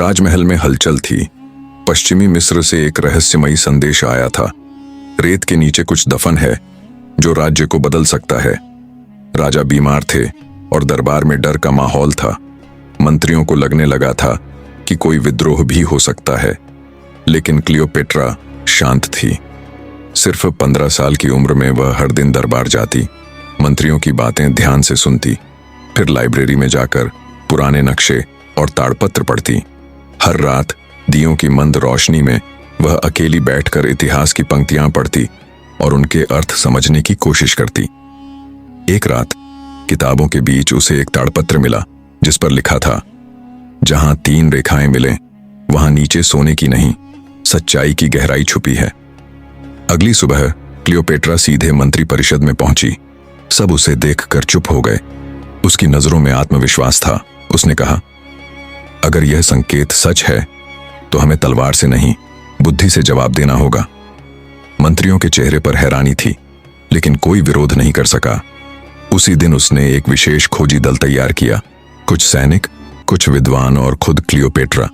राजमहल में हलचल थी। पश्चिमी मिस्र से एक रहस्यमयी संदेश आया था। रेत के नीचे कुछ दफन है जो राज्य को बदल सकता है। राजा बीमार थे और दरबार में डर का माहौल था। मंत्रियों को लगने लगा था कि कोई विद्रोह भी हो सकता है, लेकिन क्लियोपेट्रा शांत थी। सिर्फ 15 साल की उम्र में वह हर दिन दरबार जाती, मंत्रियों की बातें ध्यान से सुनती, फिर लाइब्रेरी में जाकर पुराने नक्शे और ताड़पत्र पढ़ती। हर रात दियों की मंद रोशनी में वह अकेली बैठकर इतिहास की पंक्तियां पढ़ती और उनके अर्थ समझने की कोशिश करती। एक रात किताबों के बीच उसे एक ताड़पत्र मिला जिस पर लिखा था, जहां 3 रेखाएं मिलें वहां नीचे सोने की नहीं, सच्चाई की गहराई छुपी है। अगली सुबह क्लियोपेट्रा सीधे मंत्री परिषद में पहुंची। सब उसे देखकर चुप हो गए। उसकी नजरों में आत्मविश्वास था। उसने कहा, अगर यह संकेत सच है तो हमें तलवार से नहीं, बुद्धि से जवाब देना होगा। मंत्रियों के चेहरे पर हैरानी थी, लेकिन कोई विरोध नहीं कर सका। उसी दिन उसने एक विशेष खोजी दल तैयार किया, कुछ सैनिक, कुछ विद्वान और खुद क्लियोपेट्रा।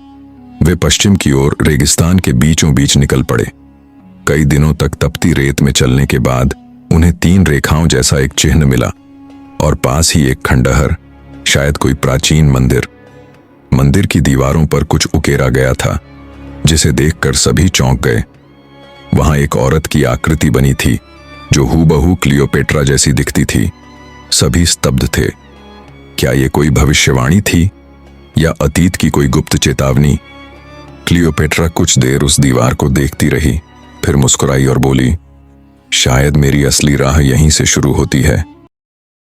वे पश्चिम की ओर रेगिस्तान के बीचों बीच निकल पड़े। कई दिनों तक तपती रेत में चलने के बाद उन्हें 3 रेखाओं जैसा एक चिन्ह मिला और पास ही एक खंडहर, शायद कोई प्राचीन मंदिर। मंदिर की दीवारों पर कुछ उकेरा गया था जिसे देखकर सभी चौंक गए। वहां एक औरत की आकृति बनी थी जो हूबहू क्लियोपेट्रा जैसी दिखती थी। सभी स्तब्ध थे। क्या ये कोई भविष्यवाणी थी या अतीत की कोई गुप्त चेतावनी? क्लियोपेट्रा कुछ देर उस दीवार को देखती रही, फिर मुस्कुराई और बोली, शायद मेरी असली राह यहीं से शुरू होती है।